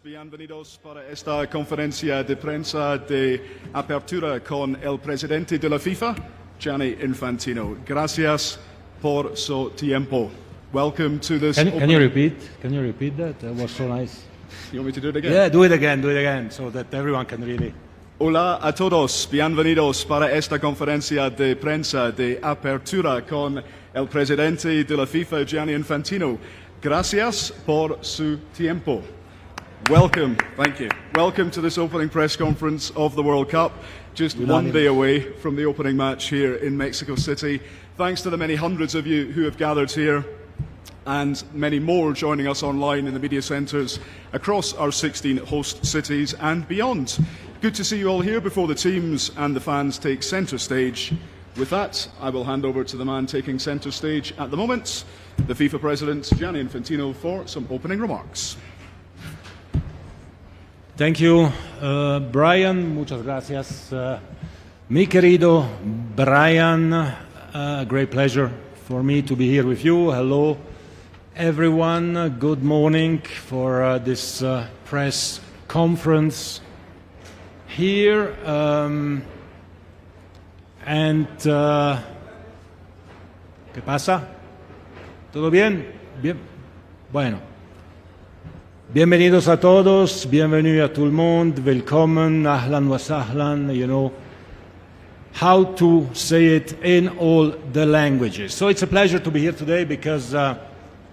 Bienvenidos para esta conferencia de prensa de apertura con el presidente de la FIFA, Gianni Infantino. Gracias por su tiempo. Welcome to this. Can you repeat? Can you repeat that? That was so nice. You want me to do it again? Yeah, do it again, so that everyone can really. Hola a todos, bienvenidos para esta conferencia de prensa de apertura con el presidente de la FIFA, Gianni Infantino. Gracias por su tiempo. Welcome, thank you. Welcome to this opening press conference of the World Cup, just one day away from the opening match here in Mexico City. Thanks to the many hundreds of you who have gathered here and many more joining us online in the media centres across our 16 host cities and beyond. Good to see you all here before the teams and the fans take centre stage. With that, I will hand over to the man taking centre stage at the moment, the FIFA President Gianni Infantino, for some opening remarks. Thank you, Brian. Muchas gracias. Mi querido Brian, great pleasure for me to be here with you. Hello, everyone. Good morning for this press conference here. ¿Qué pasa? ¿Todo bien? Bien. Bueno. Bienvenidos a todos, bienvenue à tout le monde, willkommen, ahlan wa sahlan, you know how to say it in all the languages. So it's a pleasure to be here today because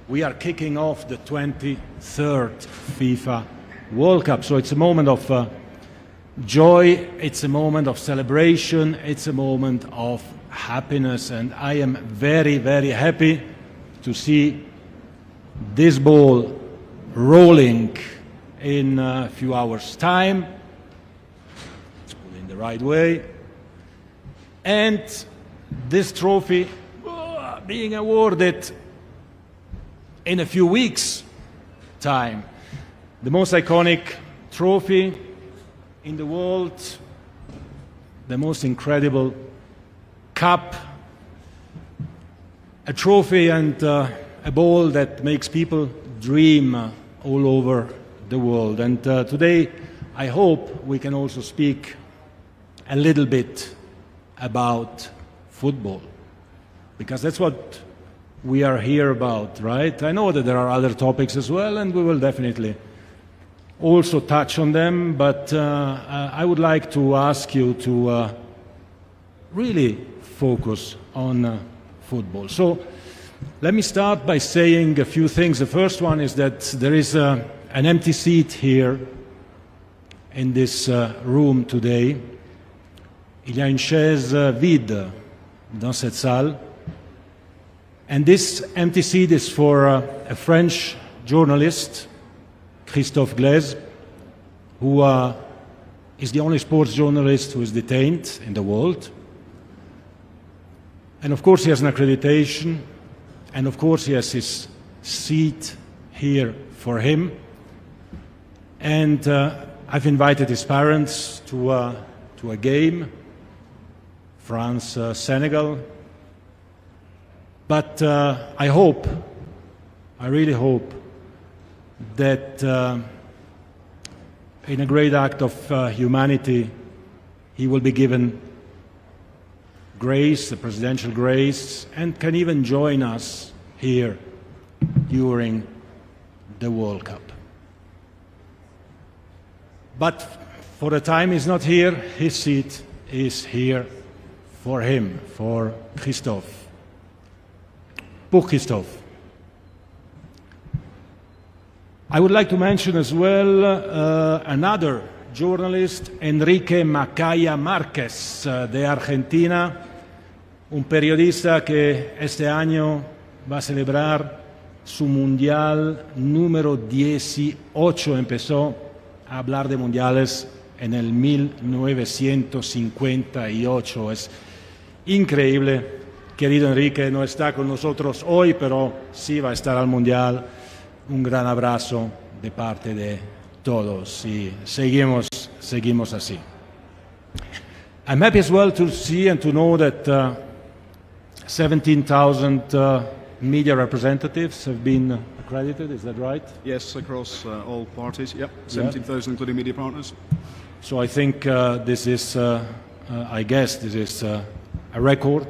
we are kicking off the 23rd FIFA World Cup. So it's a moment of joy, it's a moment of celebration, it's a moment of happiness, and I am very, very happy to see this ball rolling in a few hours' time. It's put in the right way. And this trophy being awarded in a few weeks' time. The most iconic trophy in the world, the most incredible cup, a trophy and a ball that makes people dream all over the world. And today I hope we can also speak a little bit about football, because that's what we are here about, right? I know that there are other topics as well, and we will definitely also touch on them, but I would like to ask you to really focus on football. So let me start by saying a few things. The first one is that there is an empty seat here in this room today. Il y a une chaise vide dans cette salle. And this empty seat is for a French journalist, Christophe Glaise, who is the only sports journalist who is detained in the world. And of course he has an accreditation. And of course he has his seat here for him. And I've invited his parents to a game, France-Senegal. But I hope, I really hope, that in a great act of humanity, he will be given grace, the presidential grace, and can even join us here during the World Cup. But for the time he's not here, his seat is here for him, for Christophe. Pour Christophe. I would like to mention as well another journalist, Enrique Macaya Márquez, de Argentina, un periodista que este año va a celebrar su mundial número 18. Empezó a hablar de mundiales en el 1958. Es increíble. Querido Enrique, no está con nosotros hoy, pero sí va a estar al mundial. Un gran abrazo de parte de todos y seguimos así. I'm happy as well to see and to know that 17,000 media representatives have been accredited, is that right? Yes, across all parties. Yep, 17,000 including media partners. So I think this is, I guess, this is a record.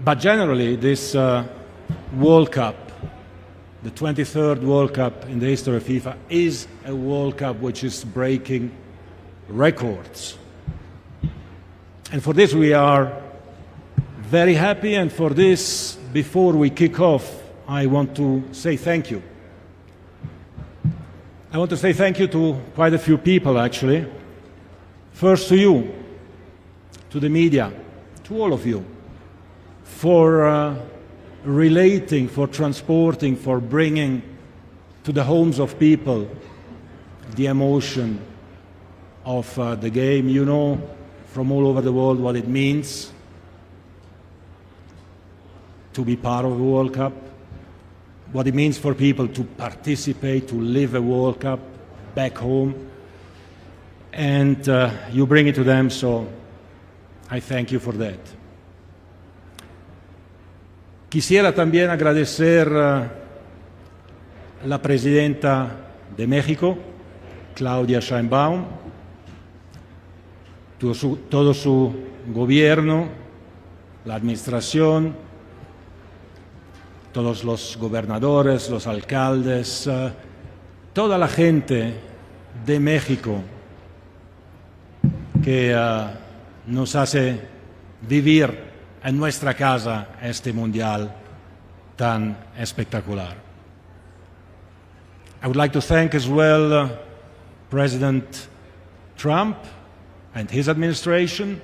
But generally, this World Cup, the 23rd World Cup in the history of FIFA, is a World Cup which is breaking records. And for this we are very happy, and for this, before we kick off, I want to say thank you. I want to say thank you to quite a few people, actually. First to you, to the media, to all of you, for relating, for transporting, for bringing to the homes of people the emotion of the game. You know from all over the world what it means to be part of the World Cup, what it means for people to participate, to live a World Cup back home, and you bring it to them, so I thank you for that. Quisiera también agradecer la presidenta de México, Claudia Sheinbaum, todo su gobierno, la administración, todos los gobernadores, los alcaldes, toda la gente de México que nos hace vivir en nuestra casa este mundial tan espectacular. I would like to thank as well President Trump and his administration,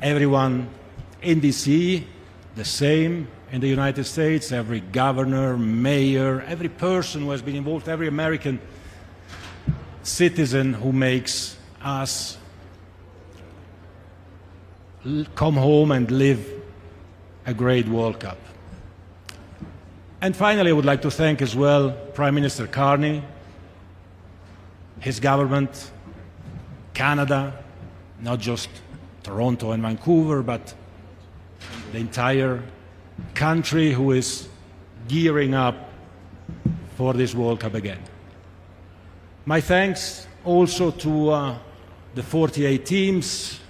everyone in DC, the same in the United States, every governor, mayor, every person who has been involved, every American citizen who makes us come home and live a great World Cup. And finally, I would like to thank as well Prime Minister Carney, his government, Canada, not just Toronto and Vancouver, but the entire country who is gearing up for this World Cup again. My thanks also to the 48 teams,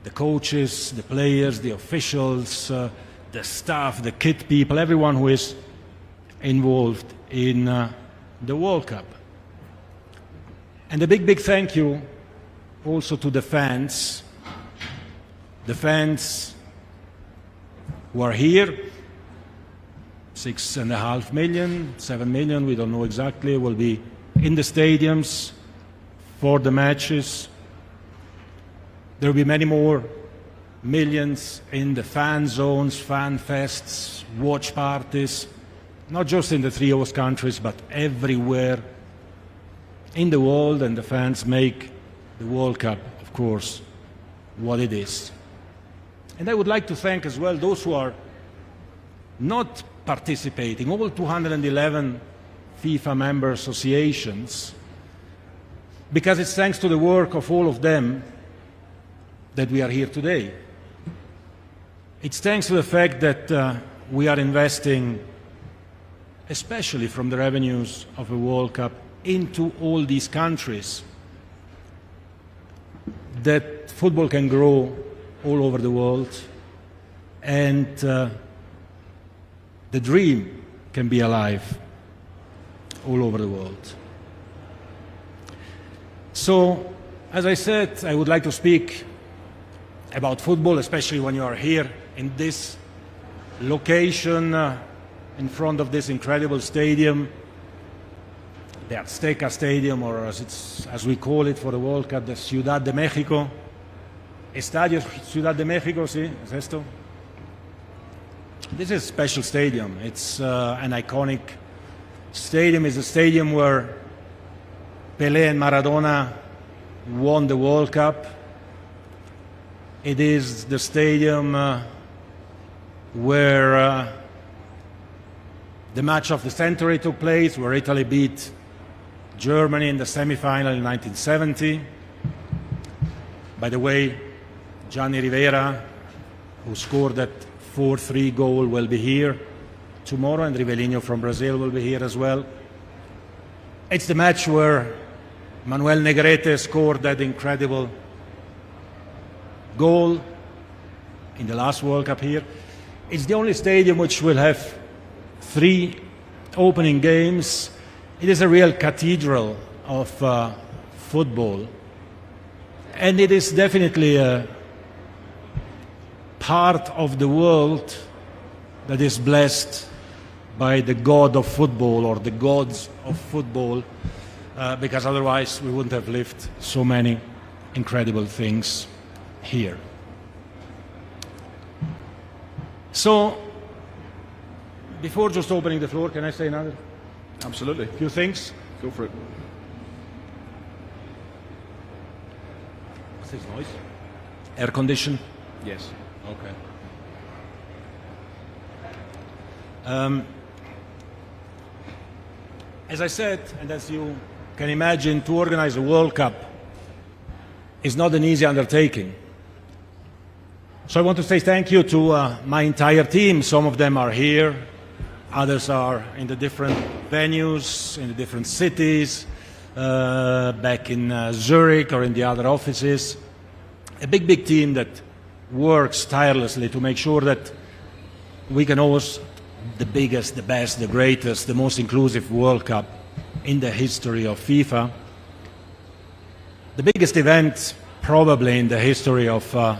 the coaches, the players, the officials, the staff, the kit people, everyone who is involved in the World Cup. And a big, big thank you also to the fans who are here, 6.5 million, 7 million, we don't know exactly, will be in the stadiums for the matches. There will be many more millions in the fan zones, fan fests, watch parties, not just in the three host countries, but everywhere in the world, and the fans make the World Cup, of course, what it is. And I would like to thank as well those who are not participating, all 211 FIFA member associations, because it's thanks to the work of all of them that we are here today. It's thanks to the fact that we are investing, especially from the revenues of a World Cup, into all these countries, that football can grow all over the world, and the dream can be alive all over the world. So, as I said, I would like to speak about football, especially when you are here in this location, in front of this incredible stadium, the Azteca Stadium, or as we call it for the World Cup, the Ciudad de México. Estadio Ciudad de México, sí, es esto? This is a special stadium. It's an iconic stadium. It's a stadium where Pelé and Maradona won the World Cup. It is the stadium where the match of the century took place, where Italy beat Germany in the semi-final in 1970. By the way, Gianni Rivera, who scored that 4-3 goal, will be here tomorrow, and Rivellino from Brazil will be here as well. It's the match where Manuel Negrete scored that incredible goal in the last World Cup here. It's the only stadium which will have 3 opening games. It is a real cathedral of football, and it is definitely a part of the world that is blessed by the god of football, or the gods of football, because otherwise we wouldn't have lived so many incredible things here. So, before just opening the floor, can I say another Absolutely. few things? Go for it. What's this noise? Air condition? Yes. Okay. As I said, and as you can imagine, to organize a World Cup is not an easy undertaking. So I want to say thank you to my entire team. Some of them are here, others are in the different venues, in the different cities, back in Zurich or in the other offices. A big team that works tirelessly to make sure that we can host the biggest, the best, the greatest, the most inclusive World Cup in the history of FIFA. The biggest event probably in the history of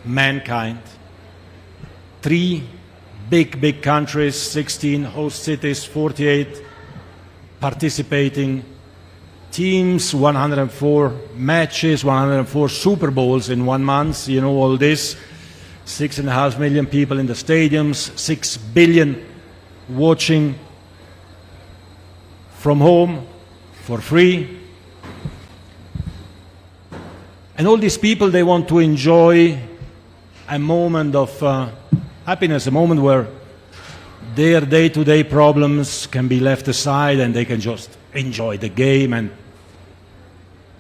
mankind. 3 big countries, 16 host cities, 48 participating teams, 104 matches, 104 Super Bowls in 1 month. You know all this. 6.5 million people in the stadiums, 6 billion watching from home for free. And all these people, they want to enjoy a moment of happiness, a moment where their day-to-day problems can be left aside and they can just enjoy the game and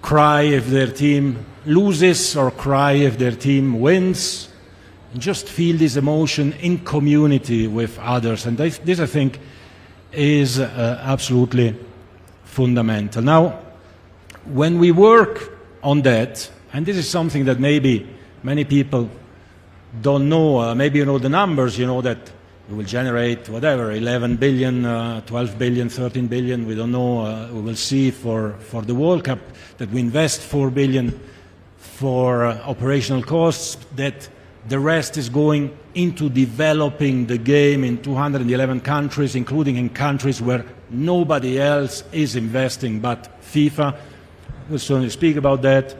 cry if their team loses or cry if their team wins, and just feel this emotion in community with others. And this, I think, is absolutely fundamental. Now, when we work on that, and this is something that maybe many people don't know, maybe you know the numbers, you know that we will generate whatever, 11 billion, 12 billion, 13 billion, we don't know, we will see for the World Cup, that we invest 4 billion for operational costs, that the rest is going into developing the game in 211 countries, including in countries where nobody else is investing but FIFA. We'll certainly speak about that.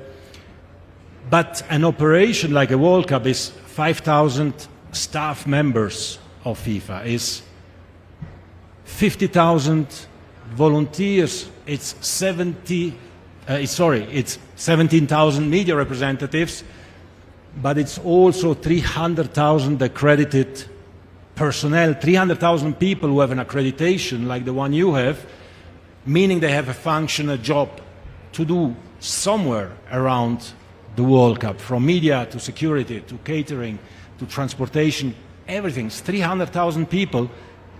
But an operation like a World Cup is 5,000 staff members of FIFA, is 50,000 volunteers, it's 17,000 media representatives, but it's also 300,000 accredited personnel, 300,000 people who have an accreditation like the one you have, meaning they have a function, a job to do somewhere around the World Cup, from media to security to catering to transportation, everything. It's 300,000 people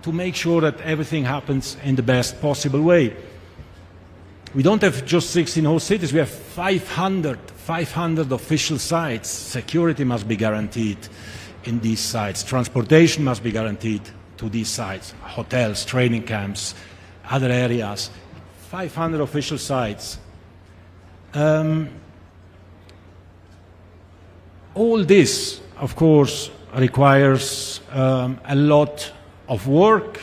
to make sure that everything happens in the best possible way. We don't have just 16 host cities, we have 500 official sites. Security must be guaranteed in these sites. Transportation must be guaranteed to these sites. Hotels, training camps, other areas. 500 official sites. All this, of course, requires a lot of work.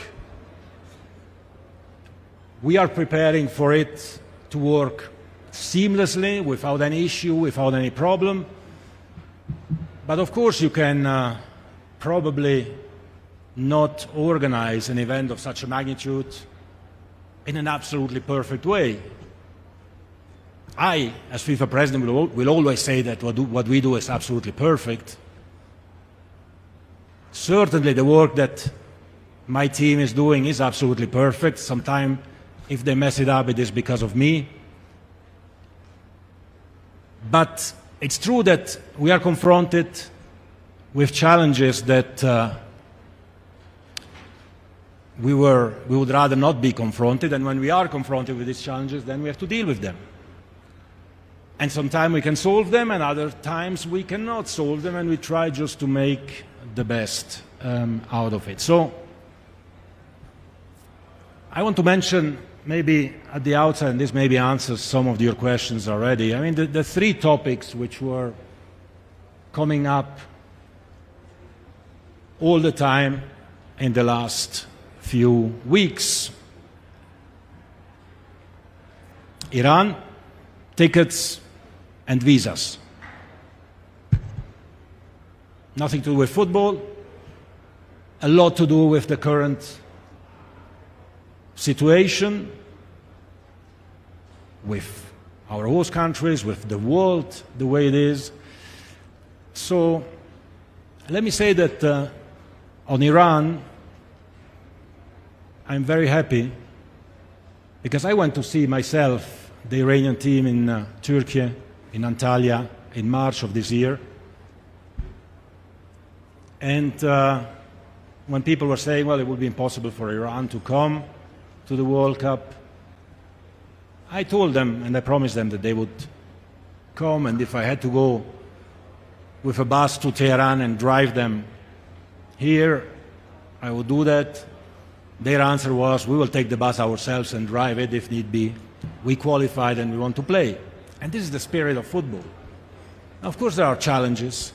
We are preparing for it to work seamlessly, without any issue, without any problem. But of course you can probably not organize an event of such a magnitude in an absolutely perfect way. I, as FIFA president, will always say that what we do is absolutely perfect. Certainly the work that my team is doing is absolutely perfect. Sometimes if they mess it up, it is because of me. But It's true that we are confronted with challenges that we would rather not be confronted, and when we are confronted with these challenges, then we have to deal with them. And sometimes we can solve them, and other times we cannot solve them, and we try just to make the best out of it. So I want to mention maybe at the outset, and this maybe answers some of your questions already, I mean the three topics which were coming up all the time in the last few weeks. Iran, tickets, and visas. Nothing to do with football, a lot to do with the current situation, with our host countries, with the world the way it is. So let me say that on Iran, I'm very happy because I went to see myself the Iranian team in Turkey, in Antalya, in March of this year. And when people were saying, well, it would be impossible for Iran to come to the World Cup, I told them and I promised them that they would come, and if I had to go with a bus to Tehran and drive them here, I would do that. Their answer was, we will take the bus ourselves and drive it if need be. We qualified and we want to play. And this is the spirit of football. Now, of course there are challenges.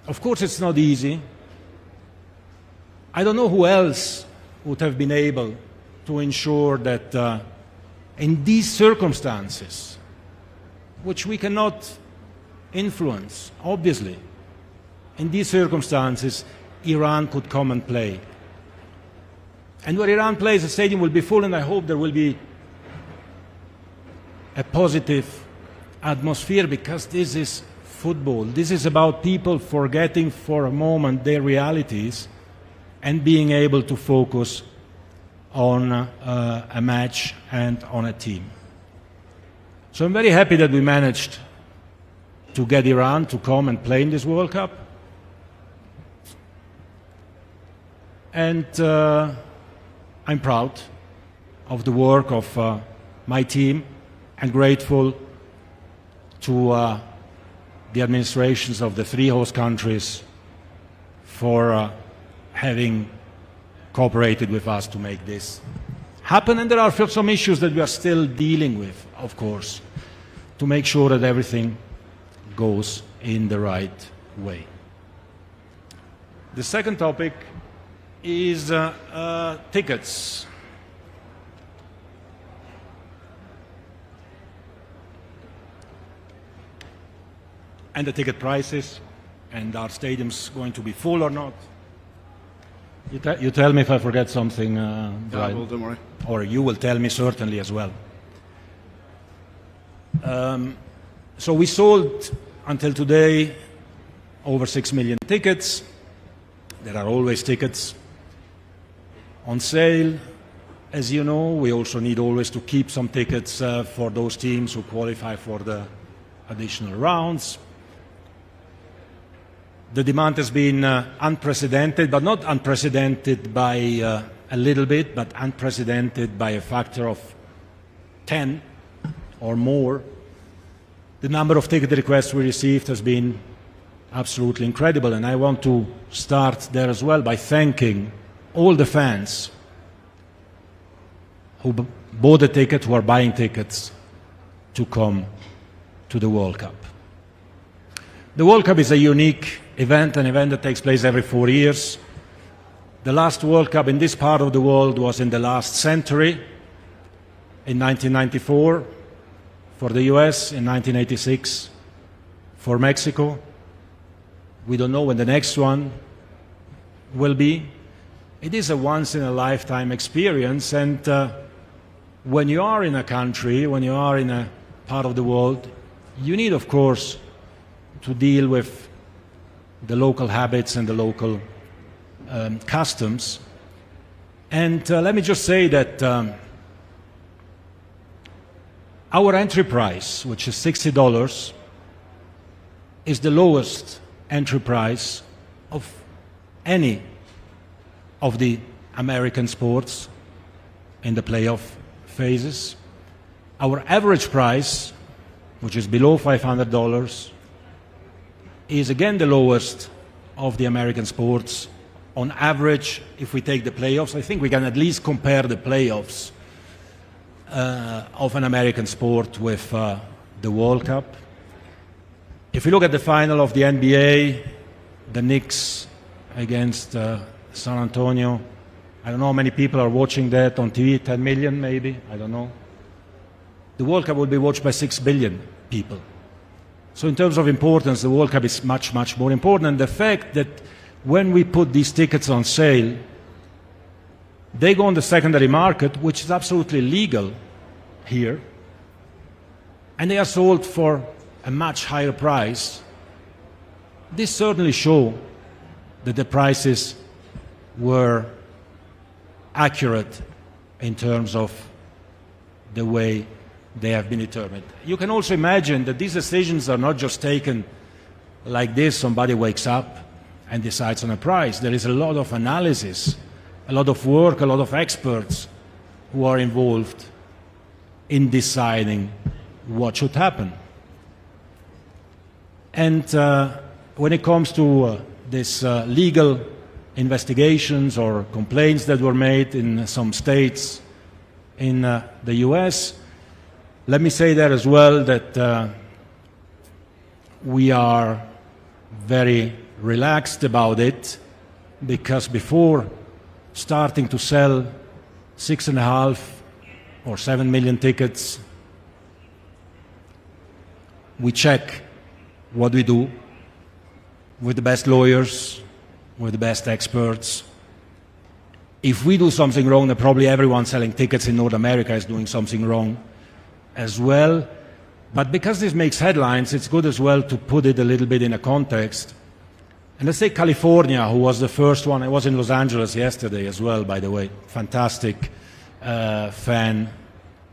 Of course it's not easy. I don't know who else would have been able to ensure that in these circumstances, which we cannot influence, obviously, in these circumstances, Iran could come and play. And where Iran plays, the stadium will be full, and I hope there will be a positive atmosphere, because this is football. This is about people forgetting for a moment their realities and being able to focus on a match and on a team. So I'm very happy that we managed to get Iran to come and play in this World Cup. And I'm proud of the work of my team and grateful to the administrations of the three host countries for having cooperated with us to make this happen. And there are some issues that we are still dealing with, of course, to make sure that everything goes in the right way. The second topic is tickets. And the ticket prices, and are stadiums going to be full or not? You tell me if I forget something, Brian. Well, don't worry. Or you will tell me certainly as well. So we sold until today over 6 million tickets. There are always tickets on sale. As you know, we also need always to keep some tickets for those teams who qualify for the additional rounds. The demand has been unprecedented, but not unprecedented by a little bit, but unprecedented by a factor of 10 or more. The number of ticket requests we received has been absolutely incredible, and I want to start there as well by thanking all the fans who bought a ticket, who are buying tickets to come to the World Cup. The World Cup is a unique event, an event that takes place every 4 years. The last World Cup in this part of the world was in the last century, in 1994 for the US, in 1986 for Mexico. We don't know when the next one will be. It is a once-in-a-lifetime experience, and when you are in a country, when you are in a part of the world, you need, of course, to deal with the local habits and the local customs. And let me just say that our entry price, which is $60, is the lowest entry price of any of the American sports in the playoff phases. Our average price, which is below $500, is again the lowest of the American sports. On average, if we take the playoffs, I think we can at least compare the playoffs of an American sport with the World Cup. If you look at the final of the NBA, the Knicks against San Antonio, I don't know how many people are watching that on TV, 10 million maybe, I don't know. The World Cup will be watched by 6 billion people. So in terms of importance, the World Cup is much, much more important. And the fact that when we put these tickets on sale, they go on the secondary market, which is absolutely legal here, and they are sold for a much higher price. This certainly shows that the prices were accurate in terms of the way they have been determined. You can also imagine that these decisions are not just taken like this, somebody wakes up and decides on a price. There is a lot of analysis, a lot of work, a lot of experts who are involved in deciding what should happen. And when it comes to these legal investigations or complaints that were made in some states in the US, let me say there as well that we are very relaxed about it, because before starting to sell 6.5 or 7 million tickets, we check what we do with the best lawyers, with the best experts. If we do something wrong, then probably everyone selling tickets in North America is doing something wrong as well. But because this makes headlines, it's good as well to put it a little bit in a context. And let's say California, who was the first one. I was in Los Angeles yesterday as well, by the way. Fantastic fan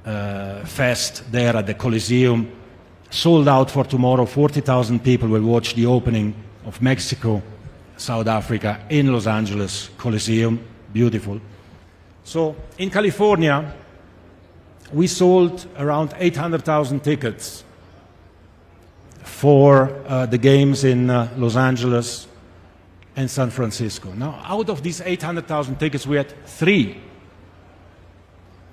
fest there at the Coliseum. Sold out for tomorrow. 40,000 people will watch the opening of Mexico, South Africa in Los Angeles Coliseum. Beautiful. So in California, we sold around 800,000 tickets for the games in Los Angeles and San Francisco. Now, out of these 800,000 tickets, we had 3.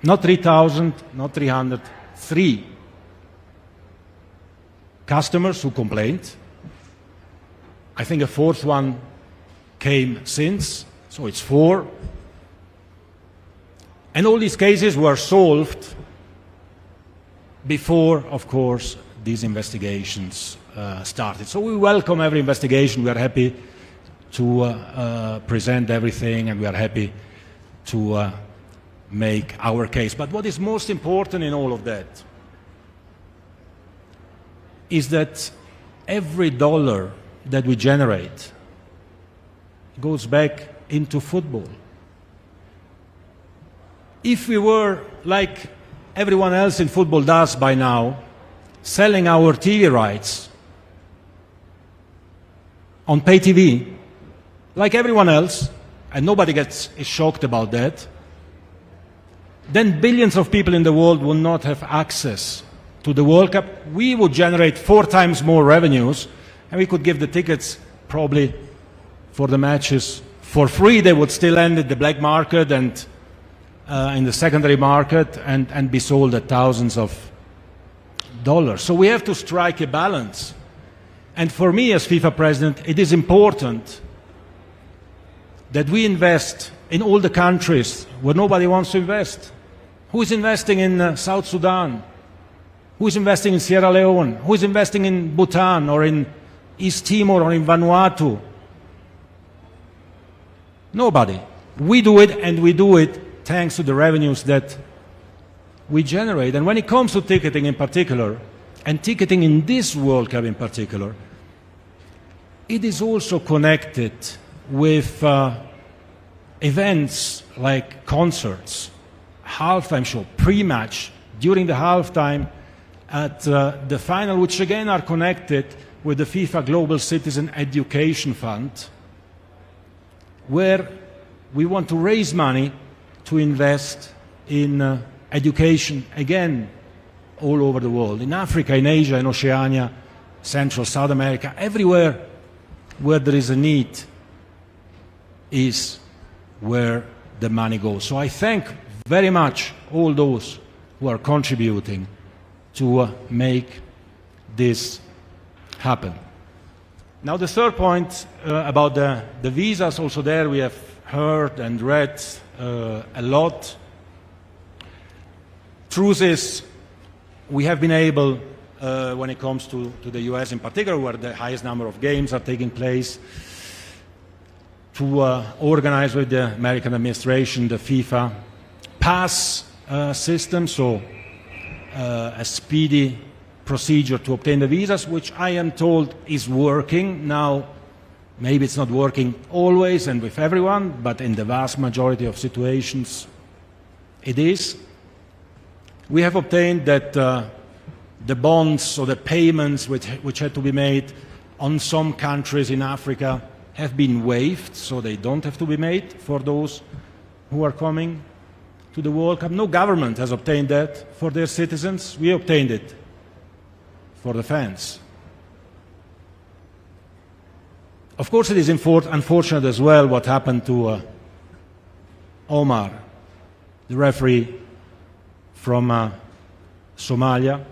Not 3,000, not 300, 3 customers who complained. I think a 4th one came since, so it's 4. And all these cases were solved before, of course, these investigations started. So we welcome every investigation. We are happy to present everything, and we are happy to make our case. But what is most important in all of that is that every dollar that we generate goes back into football. If we were, like everyone else in football does by now, selling our TV rights on pay TV, like everyone else, and nobody is shocked about that, then billions of people in the world will not have access to the World Cup. We would generate 4 times more revenues, and we could give the tickets probably for the matches for free. They would still end at the black market and in the secondary market and be sold at thousands of dollars. So we have to strike a balance. And for me as FIFA president, it is important that we invest in all the countries where nobody wants to invest. Who is investing in South Sudan? Who is investing in Sierra Leone? Who is investing in Bhutan or in East Timor or in Vanuatu? Nobody. We do it, and we do it thanks to the revenues that we generate. And when it comes to ticketing in particular, and ticketing in this World Cup in particular, it is also connected with events like concerts, halftime show, pre-match, during the halftime, at the final, which again are connected with the FIFA Global Citizen Education Fund, where we want to raise money to invest in education, again, all over the world, in Africa, in Asia, in Oceania, Central, South America, everywhere where there is a need is where the money goes. So I thank very much all those who are contributing to make this happen. Now the third point about the visas, also there we have heard and read a lot. Truth is, we have been able, when it comes to the US in particular, where the highest number of games are taking place, to organize with the American administration the FIFA pass system, so a speedy procedure to obtain the visas, which I am told is working. Now, maybe it's not working always and with everyone, but in the vast majority of situations it is. We have obtained that the bonds or the payments which had to be made on some countries in Africa have been waived, so they don't have to be made for those who are coming to the World Cup. No government has obtained that for their citizens. We obtained it for the fans. Of course, it is unfortunate as well what happened to Omar, the referee from Somalia.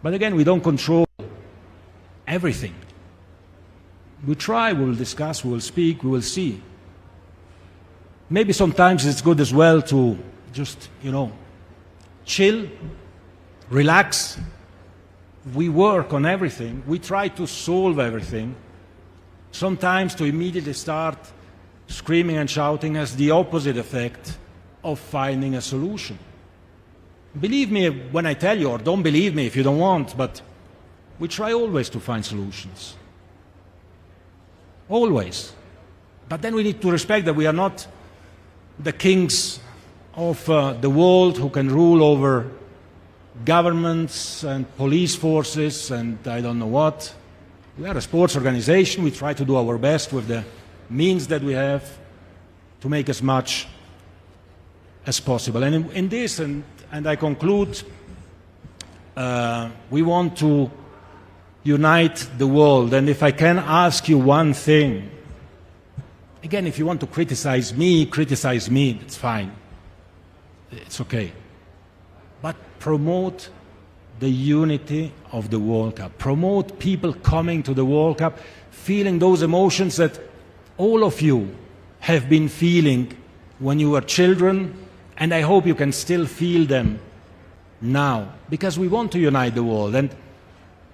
But again, we don't control everything. We try, we will discuss, we will speak, we will see. Maybe sometimes it's good as well to just, chill, relax. We work on everything. We try to solve everything. Sometimes to immediately start screaming and shouting has the opposite effect of finding a solution. Believe me when I tell you, or don't believe me if you don't want, but we try always to find solutions. Always. But then we need to respect that we are not the kings of the world who can rule over governments and police forces and I don't know what. We are a sports organization. We try to do our best with the means that we have to make as much as possible. And in this, and I conclude, we want to unite the world. And if I can ask you one thing, again, if you want to criticize me, it's fine. It's okay. But promote the unity of the World Cup. Promote people coming to the World Cup, feeling those emotions that all of you have been feeling when you were children, and I hope you can still feel them now, because we want to unite the world. And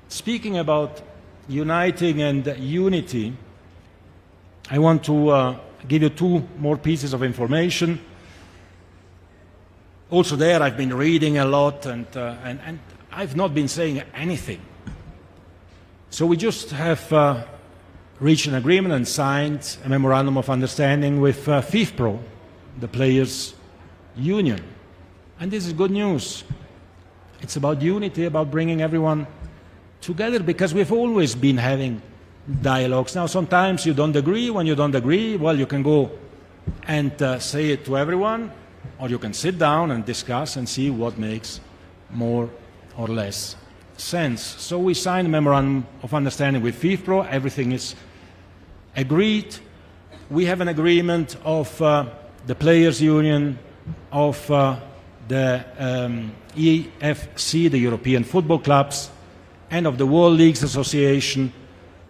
speaking about uniting and unity, I want to give you two more pieces of information. Also there I've been reading a lot and I've not been saying anything. So we just have reached an agreement and signed a memorandum of understanding with FIFPro, the Players' Union. And this is good news. It's about unity, about bringing everyone together, because we've always been having dialogues. Now, sometimes you don't agree. When you don't agree, well, you can go and say it to everyone, or you can sit down and discuss and see what makes more or less sense. So we signed a memorandum of understanding with FIFPro. Everything is agreed. We have an agreement of the Players' Union, of the EFC, the European Football Clubs, and of the World Leagues Association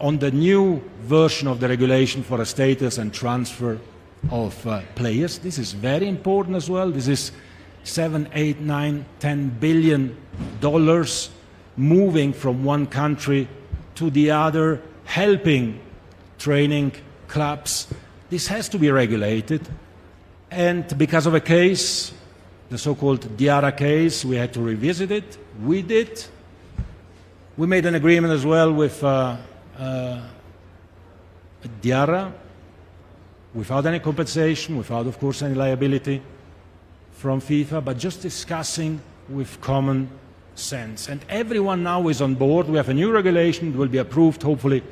on the new version of the regulation for a status and transfer of players. This is very important as well. This is $7, $8, $9, $10 billion moving from one country to the other, helping training clubs. This has to be regulated. And because of a case, the so-called Diarra case, we had to revisit it. We did. We made an agreement as well with Diarra, without any compensation, without, of course, any liability from FIFA, but just discussing with common sense. And everyone now is on board. We have a new regulation. It will be approved hopefully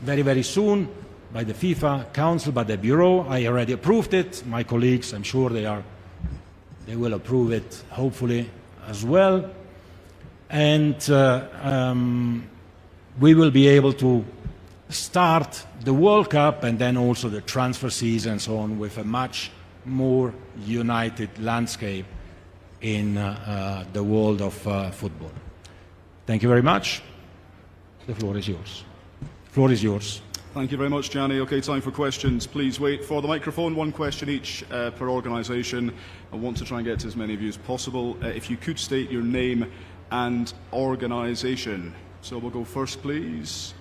very, very soon by the FIFA Council, by the Bureau. I already approved it. My colleagues, I'm sure they will approve it hopefully as well. And we will be able to start the World Cup and then also the transfer season and so on with a much more united landscape in the world of football. Thank you very much. The floor is yours. The floor is yours. Thank you very much, Gianni. Okay, time for questions. Please wait for the microphone. One question each per organisation. I want to try and get to as many of you as possible. If you could state your name and organisation. So we'll go first, please,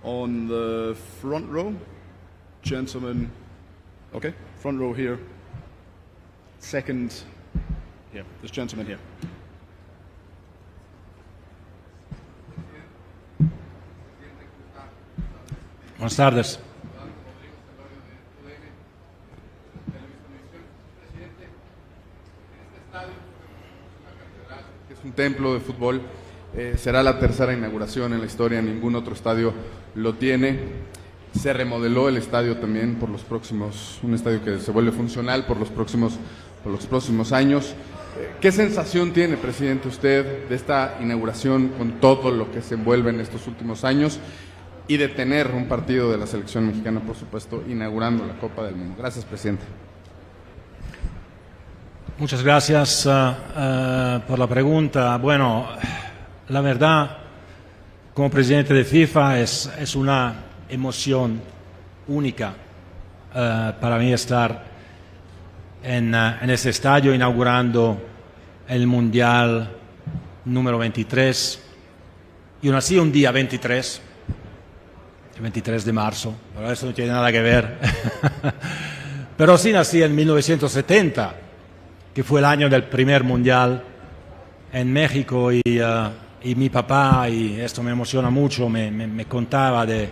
on the front row. Gentleman, okay, front row here. Second, here, this gentleman here. Buenas tardes. Es un templo de fútbol, será la tercera inauguración en la historia, ningún otro estadio lo tiene. Se remodeló el estadio también por los próximos, un estadio que se vuelve funcional por los próximos años. ¿Qué sensación tiene, presidente, usted de esta inauguración con todo lo que se envuelve en estos últimos años y de tener un partido de la selección mexicana, por supuesto, inaugurando la Copa del Mundo? Gracias, presidente. Muchas gracias por la pregunta. Bueno, la verdad, como presidente de FIFA es una emoción única para mí estar en este estadio inaugurando el Mundial número 23 y aún así un día 23, el 23 de marzo, pero eso no tiene nada que ver. Pero sí nací en 1970, que fue el año del primer Mundial en México y mi papá, y esto me emociona mucho, me contaba de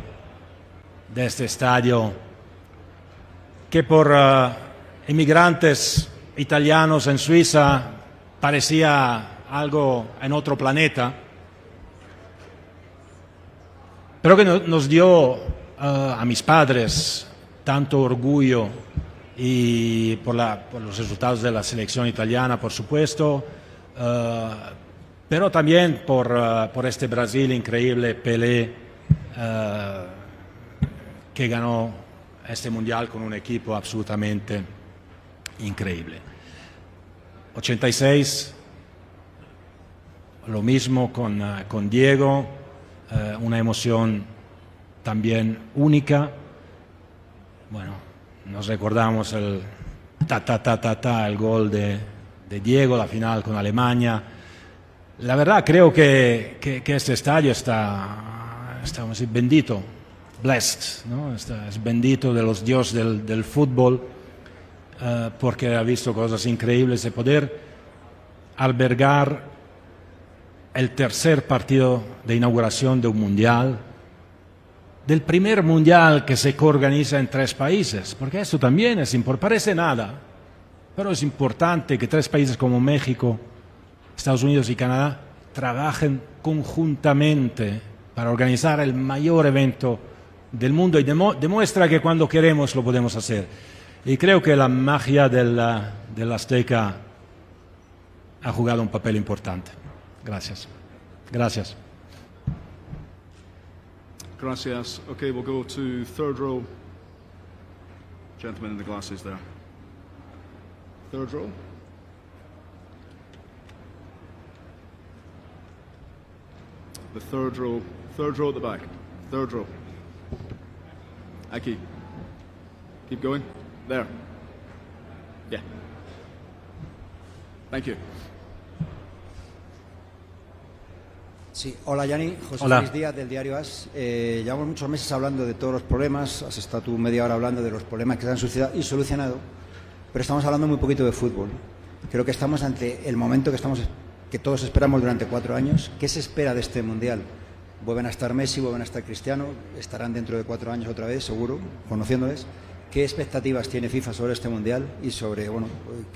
este estadio que por inmigrantes italianos en Suiza parecía algo en otro planeta, pero que nos dio a mis padres tanto orgullo y por los resultados de la selección italiana, por supuesto, pero también por este Brasil increíble, Pelé, que ganó este mundial con un equipo absolutamente increíble. 86, lo mismo con Diego, una emoción también única. Bueno, nos recordamos el el gol de Diego, la final con Alemania. La verdad creo que este estadio está bendito, blessed, ¿no? Es bendito de los dioses del fútbol, porque ha visto cosas increíbles de poder albergar el tercer partido de inauguración de un mundial, del primer mundial que se coorganiza en 3 países, porque esto también es importante, parece nada, pero es importante que 3 países como México, Estados Unidos y Canadá trabajen conjuntamente para organizar el mayor evento del mundo y demuestra que cuando queremos lo podemos hacer. Y creo que la magia del Azteca ha jugado un papel importante. Gracias. Gracias. Gracias. Okay, we'll go to third row. Gentleman in the glasses there. Third row. The third row at the back. Third row. Aquí. Keep going. There. Yeah. Thank you. Sí, hola Gianni, José Hola. Luis Díaz del diario AS. Llevamos muchos meses hablando de todos los problemas, has estado tú media hora hablando de los problemas que se han suscitado y solucionado, pero estamos hablando muy poquito de fútbol. Creo que estamos ante el momento que todos esperamos durante 4 años. ¿Qué se espera de este Mundial? Vuelven a estar Messi, vuelven a estar Cristiano, estarán dentro de 4 años otra vez, seguro, conociéndoles. ¿Qué expectativas tiene FIFA sobre este Mundial y sobre, bueno,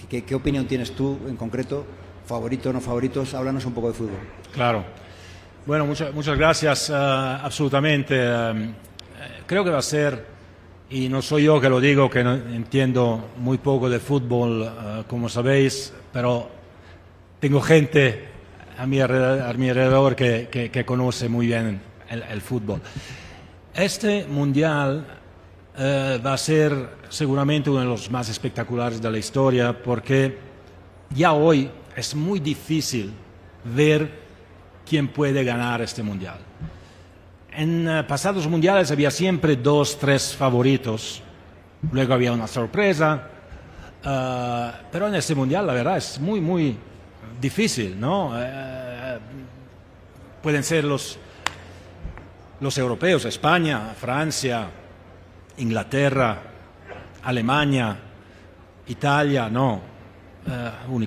qué opinión tienes tú en concreto favorito, no favoritos, háblanos un poco de fútbol. Claro. Bueno, muchas gracias. Absolutamente. Creo que va a ser, y no soy yo que lo digo, que no entiendo muy poco de fútbol, como sabéis, pero tengo gente a mi alrededor que conoce muy bien el fútbol. Este mundial va a ser seguramente uno de los más espectaculares de la historia, porque ya hoy es muy difícil ver quién puede ganar este mundial. En pasados mundiales había siempre 2, 3 favoritos, luego había una sorpresa, pero en este mundial la verdad es muy difícil, ¿no? Pueden ser los europeos, España, Francia, Inglaterra, Alemania, Italia, no,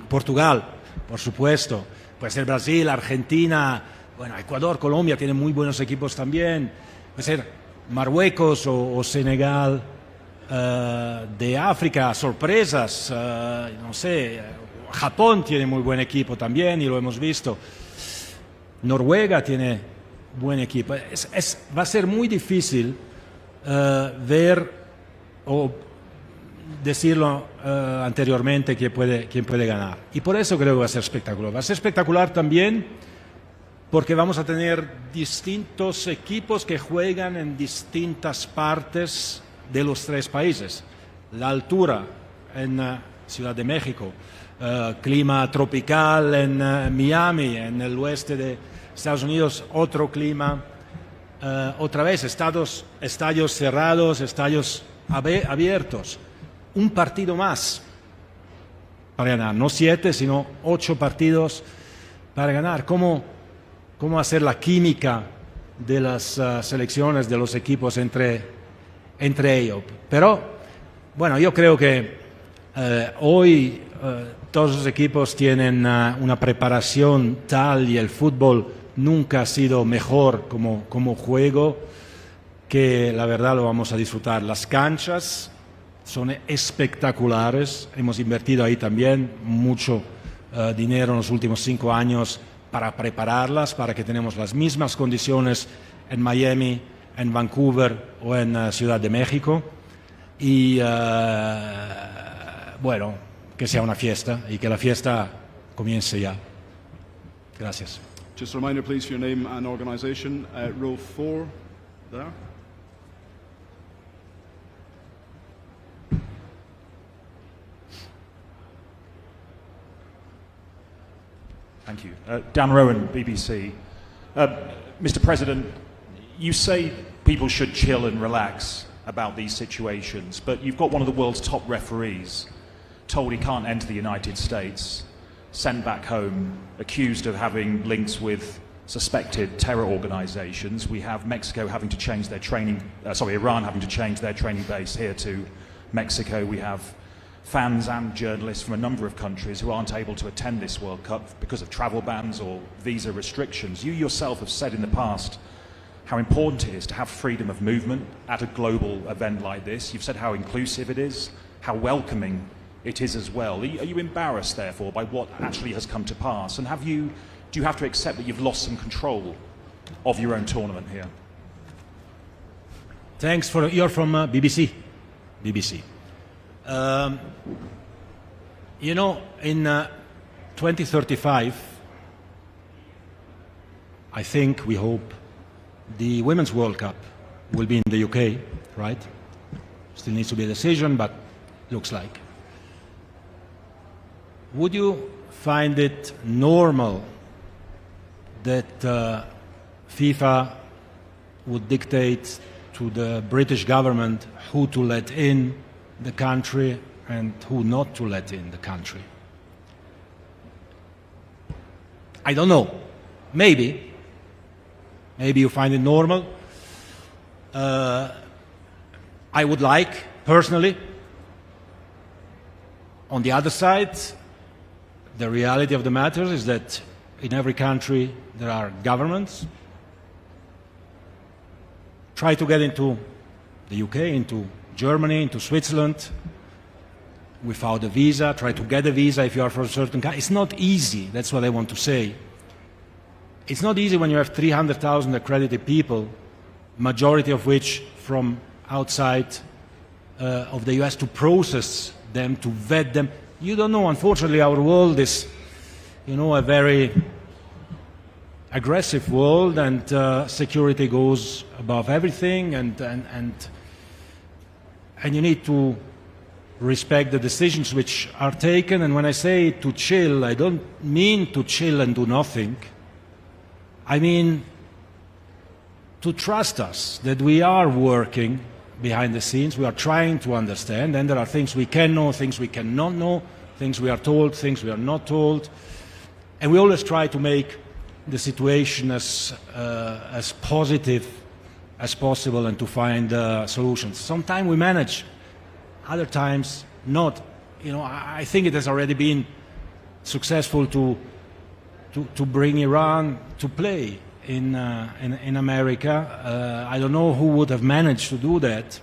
Portugal, por supuesto, puede ser Brasil, Argentina, bueno, Ecuador, Colombia tienen muy buenos equipos también, puede ser Marruecos o Senegal, de África, sorpresas, no sé, Japón tiene muy buen equipo también y lo hemos visto, Noruega tiene buen equipo, va a ser muy difícil ver o decirlo anteriormente quién puede ganar. Y por eso creo que va a ser espectacular. Va a ser espectacular también porque vamos a tener distintos equipos que juegan en distintas partes de los 3 países. La altura en Ciudad de México, clima tropical en Miami, en el oeste de Estados Unidos, otro clima. Otra vez, estadios cerrados, estadios abiertos. Un partido más para ganar, no 7, sino 8 partidos para ganar. ¿Cómo hacer la química de las selecciones, de los equipos entre ellos? Pero, bueno, yo creo que hoy todos los equipos tienen una preparación tal y el fútbol nunca ha sido mejor como juego, que la verdad lo vamos a disfrutar. Las canchas son espectaculares, hemos invertido ahí también mucho dinero en los últimos 5 años para prepararlas, para que tenemos las mismas condiciones en Miami, en Vancouver o en Ciudad de México. Y bueno, que sea una fiesta y que la fiesta comience ya. Gracias. Just a reminder, please, for your name and organisation. Row 4, there. Thank you. Dan Rowan, BBC. Mr. President, you say people should chill and relax about these situations, but you've got one of the world's top referees told he can't enter the United States, sent back home, accused of having links with suspected terror organizations. We have Mexico having to change their training, Iran having to change their training base here to Mexico. We have fans and journalists from a number of countries who aren't able to attend this World Cup because of travel bans or visa restrictions. You yourself have said in the past how important it is to have freedom of movement at a global event like this. You've said how inclusive it is, how welcoming it is as well. Are you embarrassed, therefore, by what actually has come to pass? And do you have to accept that you've lost some control of your own tournament here? Thanks for. You're from BBC. BBC. You know, in 2035, I think, we hope, the Women's World Cup will be in the UK, right? Still needs to be a decision, but looks like. Would you find it normal that FIFA would dictate to the British government who to let in the country and who not to let in the country? I don't know. Maybe. Maybe you find it normal. I would like, personally. On the other side, the reality of the matter is that in every country there are governments. Try to get into the UK, into Germany, into Switzerland. without a visa, try to get a visa if you are from a certain country. It's not easy, that's what I want to say. It's not easy when you have 300,000 accredited people, majority of which from outside of the US, to process them, to vet them. You don't know, unfortunately, our world is, a very aggressive world, and security goes above everything, and you need to respect the decisions which are taken. And when I say to chill, I don't mean to chill and do nothing. I mean to trust us, that we are working behind the scenes, we are trying to understand, and there are things we can know, things we cannot know, things we are told, things we are not told, and we always try to make the situation as positive as possible and to find solutions. Sometimes we manage, other times not. I think it has already been successful to bring Iran to play in America. I don't know who would have managed to do that.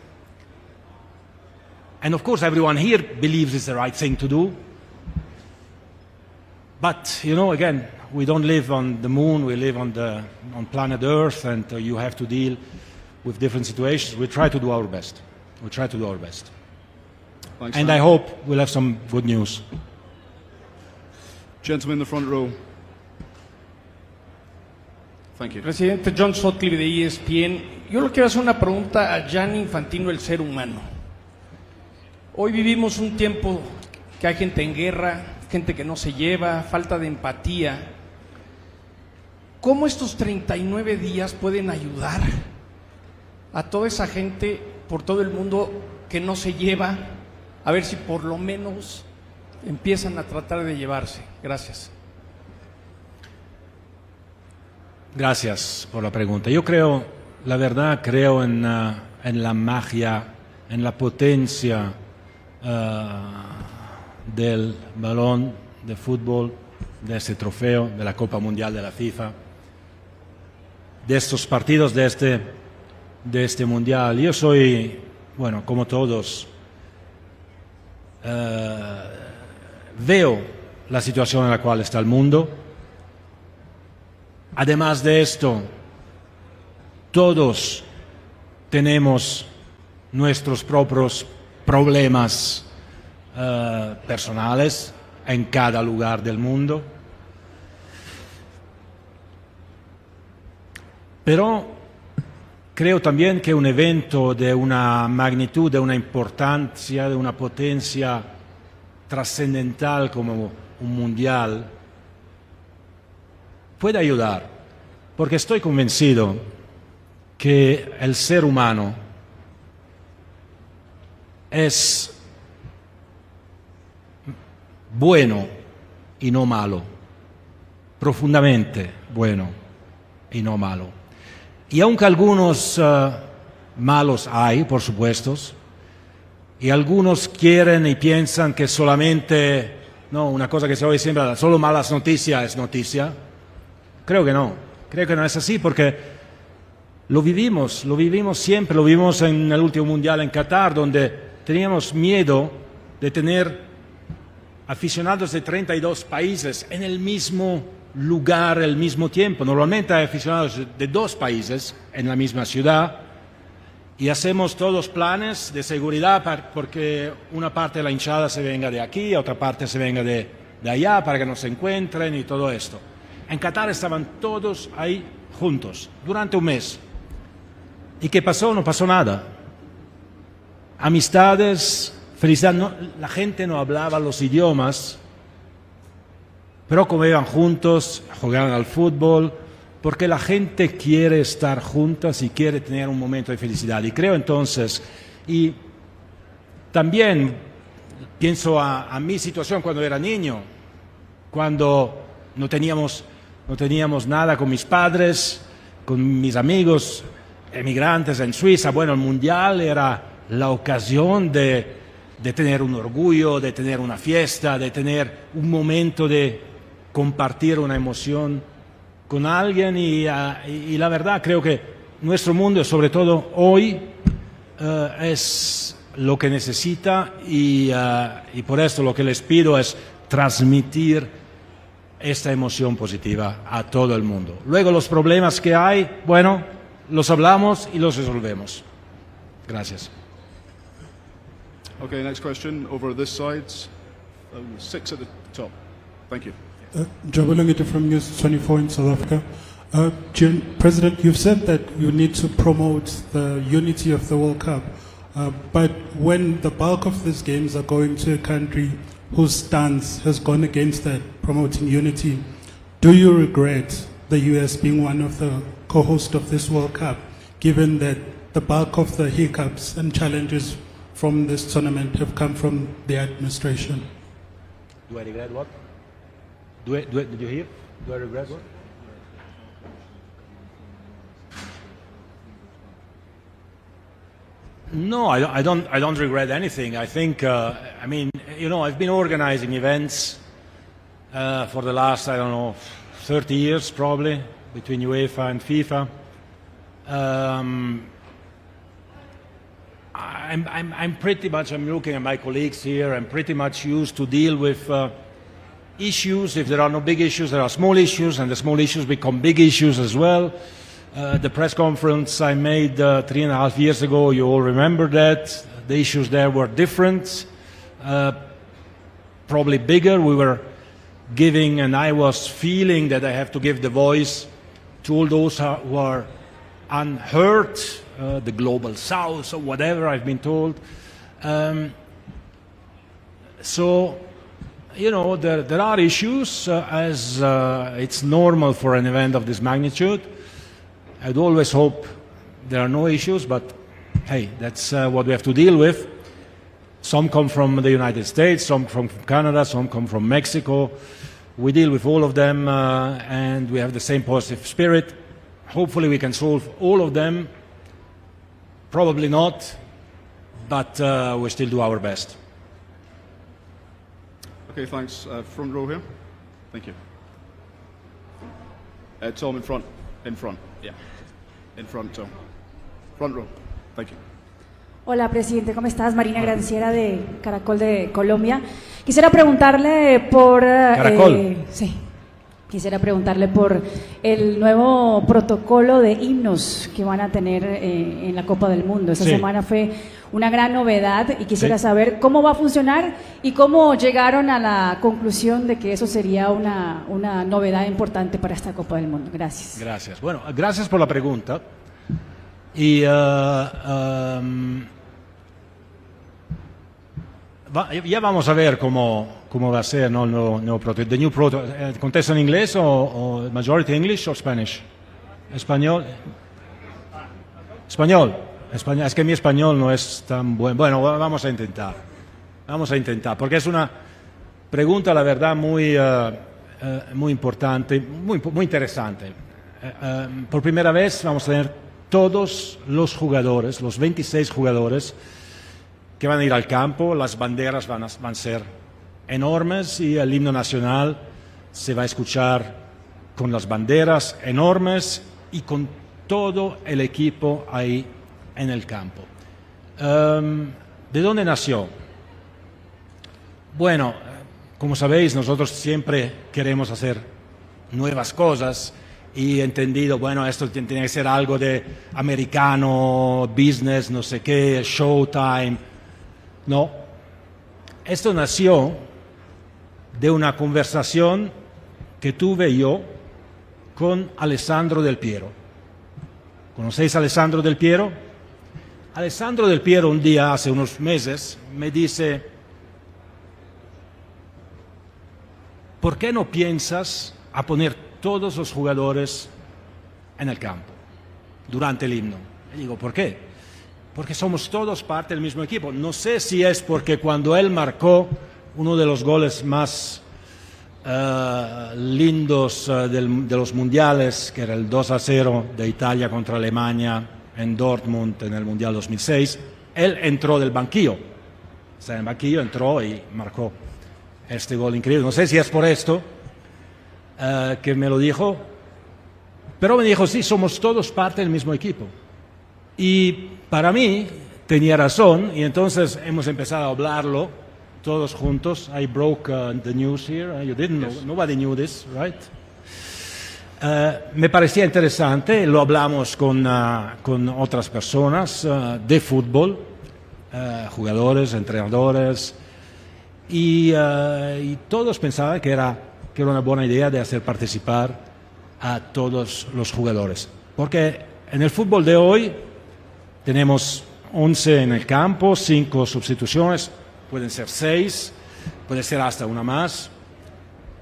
And of course everyone here believes it's the right thing to do. But, again, we don't live on the moon, we live on planet Earth, and you have to deal with different situations. We try to do our best. Thanks, and man. I hope we'll have some good news. Gentleman in the front row. Thank you. Presidente John Sutcliffe de ESPN. Yo le quiero hacer una pregunta a Gianni Infantino, el ser humano. Hoy vivimos un tiempo que hay gente en guerra, gente que no se lleva, falta de empatía. ¿Cómo estos 39 días pueden ayudar a toda esa gente por todo el mundo que no se lleva? A ver si por lo menos empiezan a tratar de llevarse. Gracias. Gracias por la pregunta. Yo creo, la verdad, creo en la magia, en la potencia del balón de fútbol, de este trofeo, de la Copa Mundial de la FIFA, de estos partidos, de este Mundial. Yo soy, como todos, veo la situación en la cual está el mundo. Además de esto, todos tenemos nuestros propios problemas personales en cada lugar del mundo. Pero creo también que un evento de una magnitud, de una importancia, de una potencia trascendental como un mundial puede ayudar, porque estoy convencido que el ser humano es bueno y no malo, profundamente bueno y no malo. Y aunque algunos malos hay, por supuesto, y algunos quieren y piensan que solamente, una cosa que se oye siempre, solo malas noticias es noticia. Creo que no es así, porque lo vivimos siempre, lo vivimos en el último Mundial en Qatar, donde teníamos miedo de tener aficionados de 32 países en el mismo lugar, al mismo tiempo. Normalmente hay aficionados de 2 países en la misma ciudad y hacemos todos planes de seguridad porque una parte de la hinchada se venga de aquí, otra parte se venga de allá para que no se encuentren y todo esto. En Qatar estaban todos ahí juntos durante un mes. ¿Y qué pasó? No pasó nada. Amistades, felicidad. La gente no hablaba los idiomas, pero comían juntos, jugaban al fútbol, porque la gente quiere estar juntas y quiere tener un momento de felicidad. Y creo entonces, y también pienso a mi situación cuando era niño, cuando no teníamos nada con mis padres, con mis amigos emigrantes en Suiza. El Mundial era la ocasión de tener un orgullo, de tener una fiesta, de tener un momento de compartir una emoción con alguien y la verdad creo que nuestro mundo, sobre todo hoy, es lo que necesita y por esto lo que les pido es transmitir esta emoción positiva a todo el mundo. Luego los problemas que hay, bueno, los hablamos y los resolvemos. Gracias. Okay, next question over this side. 6 at the top. Thank you. Jabulangita from News 24 in South Africa. President, you've said that you need to promote the unity of the World Cup, but when the bulk of these games are going to a country whose stance has gone against that, promoting unity, do you regret the US being one of the co-hosts of this World Cup, given that the bulk of the hiccups and challenges from this tournament have come from the administration? Do I regret what? Did you hear? Do I regret what? No, I don't regret anything. I think, I mean, you know, I've been organizing events for the last, I don't know, 30 years probably, between UEFA and FIFA. I'm pretty much, I'm looking at my colleagues here, I'm pretty much used to deal with issues. If there are no big issues, there are small issues, and the small issues become big issues as well. The press conference I made 3.5 years ago, you all remember that. The issues there were different, probably bigger. We were giving, and I was feeling that I have to give the voice to all those who are unheard, the global south or whatever I've been told. So, you know, there are issues as it's normal for an event of this magnitude. I'd always hope there are no issues, but hey, that's what we have to deal with. Some come from the United States, some from Canada, some come from Mexico. We deal with all of them and we have the same positive spirit. Hopefully we can solve all of them. Probably not, but we still do our best. Okay, thanks. Front row here. Thank you. Tom in front. In front. Yeah. In front, Tom. Front row. Thank you. Hola, presidente, ¿cómo estás? Marina Granciera de Caracol de Colombia. Quisiera preguntarle por... Caracol. Sí. Quisiera preguntarle por el nuevo protocolo de himnos que van a tener en la Copa del Mundo. Esta semana fue una gran novedad y quisiera saber cómo va a funcionar y cómo llegaron a la conclusión de que eso sería una novedad importante para esta Copa del Mundo. Gracias. Gracias. Bueno, gracias por la pregunta. Y ya vamos a ver cómo va a ser, ¿no? El nuevo protocolo. The new protocol. ¿Contesto en inglés o majority English o Spanish? Español. Español. Es que mi español no es tan bueno. Bueno, vamos a intentar. Vamos a intentar, porque es una pregunta, la verdad, muy importante, muy interesante. Por primera vez vamos a tener todos los jugadores, los 26 jugadores que van a ir al campo. Las banderas van a ser enormes y el himno nacional se va a escuchar con las banderas enormes y con todo el equipo ahí en el campo. ¿De dónde nació? Bueno, como sabéis, nosotros siempre queremos hacer nuevas cosas y he entendido, bueno, esto tiene que ser algo de americano, business, no sé qué, showtime. No, esto nació de una conversación que tuve yo con Alessandro Del Piero. ¿Conocéis a Alessandro Del Piero? Alessandro Del Piero un día, hace unos meses, me dice: ¿por qué no piensas a poner todos los jugadores en el campo durante el himno? Y digo, ¿por qué? Porque somos todos parte del mismo equipo. No sé si es porque cuando él marcó uno de los goles más lindos de los mundiales, que era el 2-0 de Italia contra Alemania en Dortmund en el Mundial 2006, él entró del banquillo. O sea, en el banquillo entró y marcó este gol increíble. No sé si es por esto que me lo dijo, pero me dijo, sí, somos todos parte del mismo equipo. Y para mí tenía razón, y entonces hemos empezado a hablarlo todos juntos. I broke the news here. You didn't know. Nobody knew this, right? Me parecía interesante, lo hablamos con otras personas de fútbol, jugadores, entrenadores, y todos pensaban que era una buena idea de hacer participar a todos los jugadores. Porque en el fútbol de hoy tenemos 11 en el campo, 5 sustituciones, pueden ser 6, puede ser hasta una más,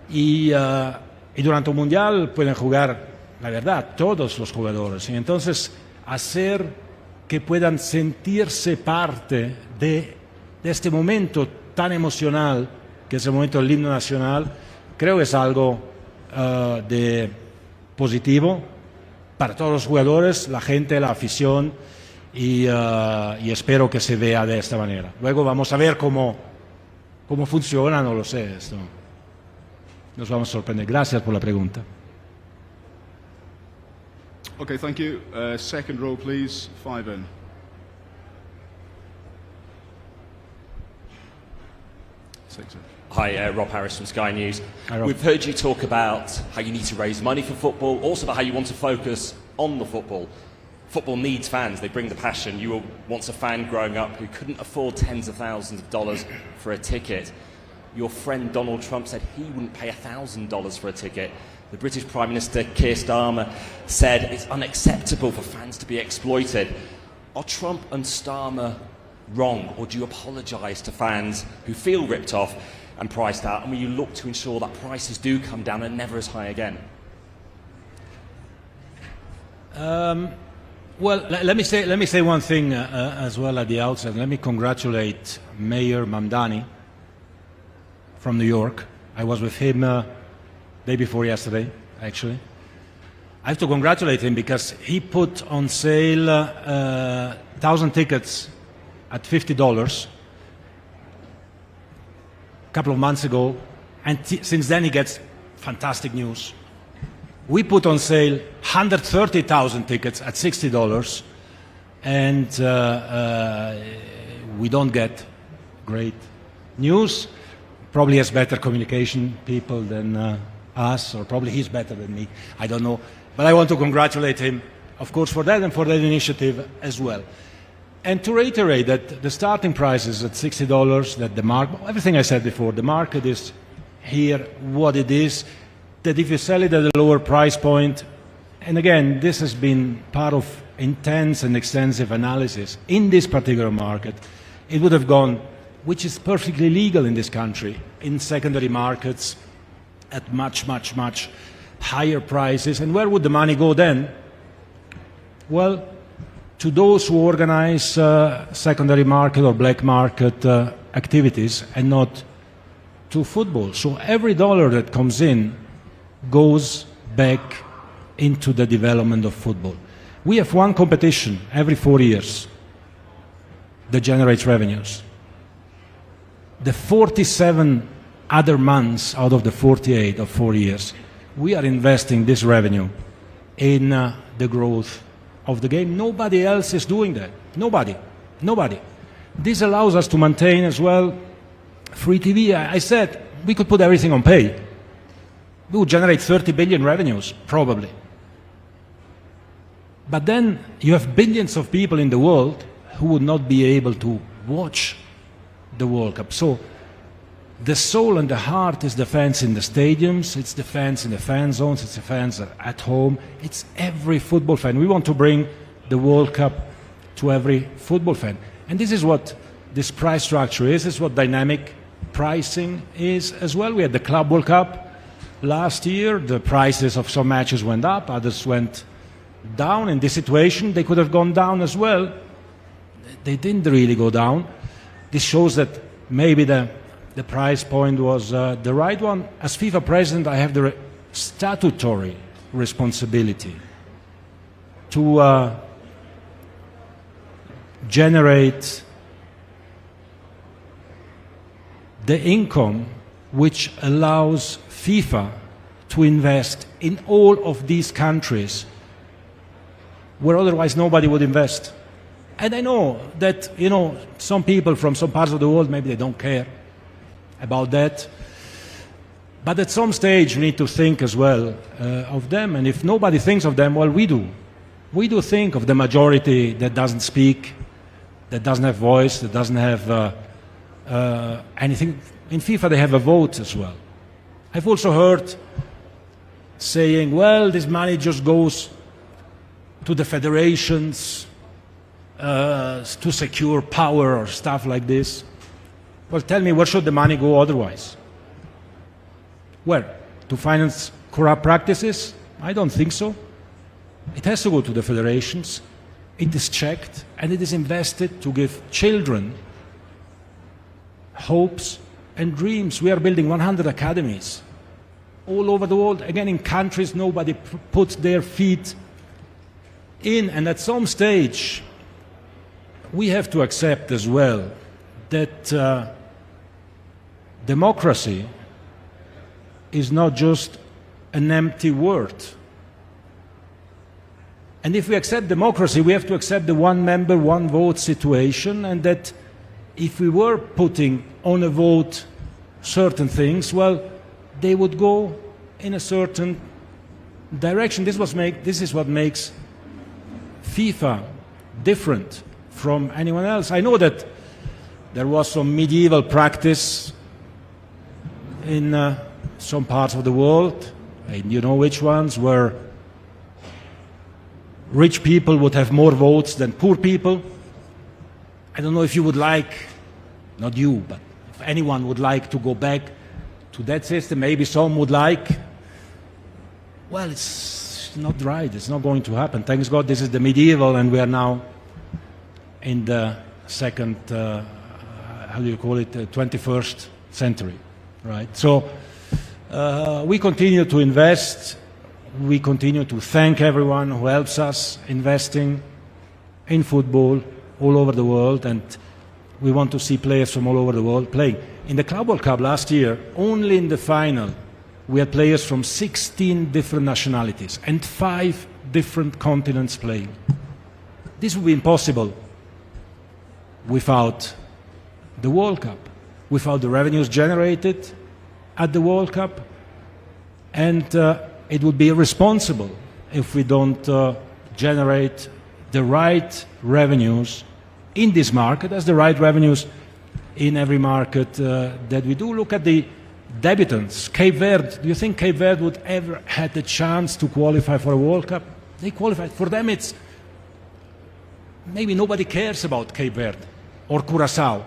y durante un mundial pueden jugar, la verdad, todos los jugadores. Y entonces hacer que puedan sentirse parte de este momento tan emocional, que es el momento del himno nacional, creo que es algo de positivo para todos los jugadores, la gente, la afición, y espero que se vea de esta manera. Luego vamos a ver cómo funciona, no lo sé. Esto nos vamos a sorprender. Gracias por la pregunta. Okay, thank you. Second row, please. 5 in. Six in. Hi, Rob Harris from Sky News. Hi, Rob. We've heard you talk about how you need to raise money for football, also about how you want to focus on the football. Football needs fans, they bring the passion. You were once a fan growing up who couldn't afford tens of thousands of dollars for a ticket. Your friend Donald Trump said he wouldn't pay $1,000 for a ticket. The British Prime Minister Keir Starmer said it's unacceptable for fans to be exploited. Are Trump and Starmer wrong, or do you apologise to fans who feel ripped off and priced out, and will you look to ensure that prices do come down and never as high again? Well, let me say one thing as well at the outset. Let me congratulate Mayor Mamdani from New York. I was with him day before yesterday, actually. I have to congratulate him because he put on sale 1,000 tickets at $50 a couple of months ago, and since then he gets fantastic news. We put on sale 130,000 tickets at $60, and we don't get great news. Probably has better communication people than us, or probably he's better than me. I don't know. But I want to congratulate him, of course, for that and for that initiative as well. And to reiterate that the starting price is at $60, that the market, everything I said before, the market is here what it is, that if you sell it at a lower price point, and again, this has been part of intense and extensive analysis in this particular market, it would have gone, which is perfectly legal in this country, in secondary markets at much, much, much higher prices. And where would the money go then? Well, to those who organize secondary market or black market activities, and not to football. So every dollar that comes in goes back into the development of football. We have one competition every 4 years that generates revenues. The 47 other months out of the 48 of 4 years, we are investing this revenue in the growth of the game. Nobody else is doing that. Nobody. This allows us to maintain as well free TV. I said we could put everything on pay. We would generate 30 billion revenues, probably. But then you have billions of people in the world who would not be able to watch the World Cup. So the soul and the heart is the fans in the stadiums, it's the fans in the fan zones, it's the fans at home, it's every football fan. We want to bring the World Cup to every football fan. And this is what this price structure is. This is what dynamic pricing is as well. We had the Club World Cup last year. The prices of some matches went up, others went down. In this situation, they could have gone down as well. They didn't really go down. This shows that maybe the price point was the right one. As FIFA president, I have the statutory responsibility to generate the income which allows FIFA to invest in all of these countries where otherwise nobody would invest. And I know that, some people from some parts of the world, maybe they don't care about that. But at some stage, we need to think as well of them. And if nobody thinks of them, well, we do. We do think of the majority that doesn't speak, that doesn't have voice, that doesn't have anything. In FIFA, they have a vote as well. I've also heard saying, well, this money just goes to the federations to secure power or stuff like this. Well, tell me, where should the money go otherwise? Where? To finance corrupt practices? I don't think so. It has to go to the federations. It is checked and it is invested to give children hopes and dreams. We are building 100 academies all over the world, again in countries nobody puts their feet in. And at some stage, we have to accept as well that democracy is not just an empty word. And if we accept democracy, we have to accept the one member, one vote situation, and that if we were putting on a vote certain things, well, they would go in a certain direction. This is what makes FIFA different from anyone else. I know that there was some medieval practice in some parts of the world, and you know which ones, where rich people would have more votes than poor people. I don't know if you would like, not you, but if anyone would like to go back to that system. Maybe some would like. Well, it's not right. It's not going to happen. Thanks God this is the medieval and we are now in the second, 21st century, right? So we continue to invest. We continue to thank everyone who helps us investing in football all over the world, and we want to see players from all over the world playing. In the Club World Cup last year, only in the final, we had players from 16 different nationalities and 5 different continents playing. This would be impossible without the World Cup, without the revenues generated at the World Cup, and it would be irresponsible if we don't generate the right revenues in this market as the right revenues in every market that we do. Look at the debutants. Cape Verde. Do you think Cape Verde would ever had the chance to qualify for a World Cup? They qualified. For them, it's maybe nobody cares about Cape Verde or Curacao,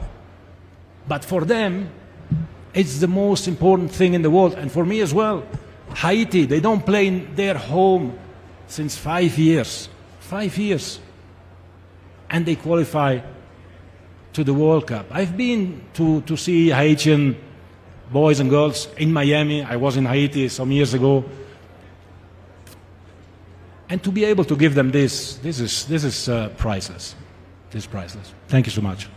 but for them, it's the most important thing in the world, and for me as well. Haiti, they don't play in their home since 5 years. 5 years. And they qualify to the World Cup. I've been to see Haitian boys and girls in Miami. I was in Haiti some years ago. And to be able to give them this is priceless. This is priceless. Thank you so much.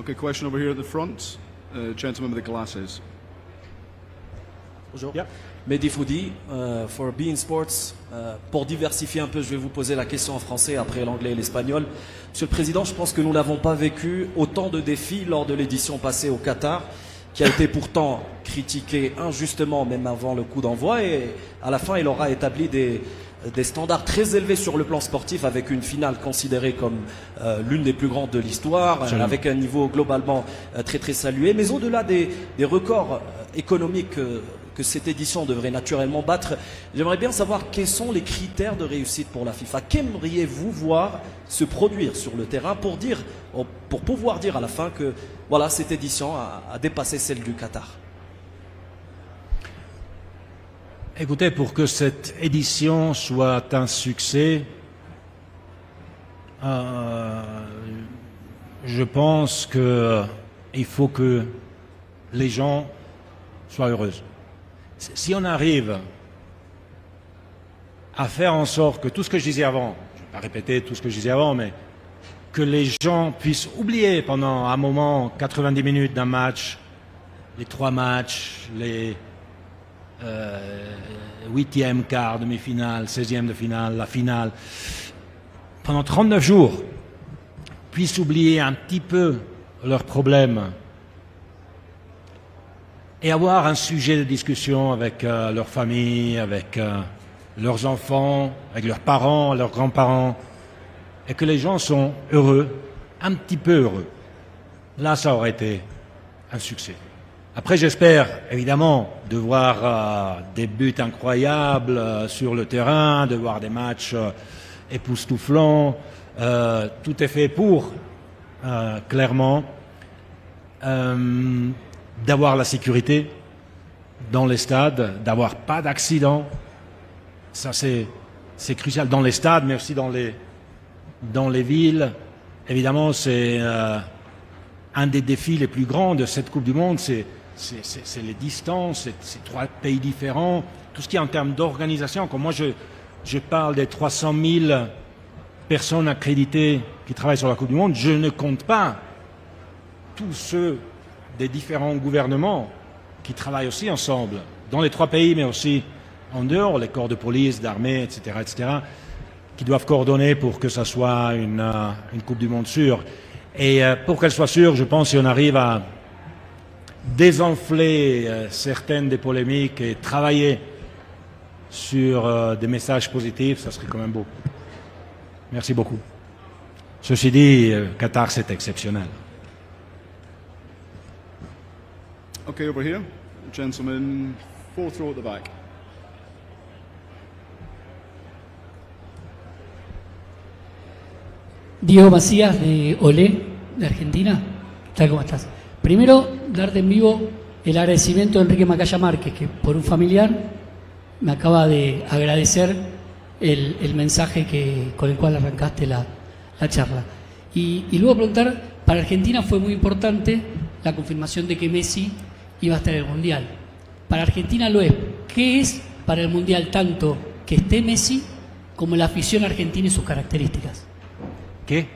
Okay, question over here at the front. Gentleman with the glasses. Bonjour. Yep. Mehdi Foudi, for Bein Sports. Pour diversifier un peu, je vais vous poser la question en français après l'anglais et l'espagnol. Monsieur le Président, je pense que nous n'avons pas vécu autant de défis lors de l'édition passée au Qatar, qui a été pourtant critiqué injustement même avant le coup d'envoi, et à la fin il aura établi des standards très élevés sur le plan sportif, avec une finale considérée comme l'une des plus grandes de l'histoire, avec un niveau globalement très très salué. Mais au-delà des records économiques que cette édition devrait naturellement battre, j'aimerais bien savoir quels sont les critères de réussite pour la FIFA. Qu'aimeriez-vous voir se produire sur le terrain pour pouvoir dire à la fin que voilà, cette édition a dépassé celle du Qatar? Écoutez, pour que cette édition soit un succès, je pense qu'il faut que les gens soient heureux. Si on arrive à faire en sorte que tout ce que je disais avant, je ne vais pas répéter tout ce que je disais avant, mais que les gens puissent oublier pendant un moment, 90 minutes d'un match, les 3 matchs, les 8e, quart, demi-finale, 16e de finale, la finale, pendant 39 jours, puissent oublier un petit peu leurs problèmes et avoir un sujet de discussion avec leur famille, avec leurs enfants, avec leurs parents, leurs grands-parents, et que les gens sont heureux, un petit peu heureux. Là, ça aurait été un succès. Après, j'espère évidemment de voir des buts incroyables sur le terrain, de voir des matchs époustouflants. Tout est fait pour, clairement, d'avoir la sécurité dans les stades, d'avoir pas d'accidents. Ça, c'est crucial dans les stades, mais aussi dans les villes. Évidemment, c'est un des défis les plus grands de cette Coupe du Monde, c'est les distances, c'est 3 pays différents, tout ce qui est en termes d'organisation. Comme moi, je parle des 300 000 personnes accréditées qui travaillent sur la Coupe du Monde, je ne compte pas tous ceux des différents gouvernements qui travaillent aussi ensemble, dans les 3 pays, mais aussi en dehors, les corps de police, d'armée, etc., qui doivent coordonner pour que ça soit une Coupe du Monde sûre. Et pour qu'elle soit sûre, je pense, si on arrive à désenfler certaines des polémiques et travailler sur des messages positifs, ça serait quand même beau. Merci beaucoup. Ceci dit, Qatar, c'est exceptionnel. Okay, over here. Gentleman, 4th row at the back. Diego Macías de Olé, de Argentina. Tal, ¿cómo estás? Primero, darte en vivo el agradecimiento de Enrique Macaya Márquez, que por un familiar me acaba de agradecer el mensaje con el cual arrancaste la charla. Y luego preguntar, para Argentina fue muy importante la confirmación de que Messi iba a estar en el Mundial. Para Argentina lo es. ¿Qué es para el Mundial tanto que esté Messi como la afición argentina y sus características? ¿Qué?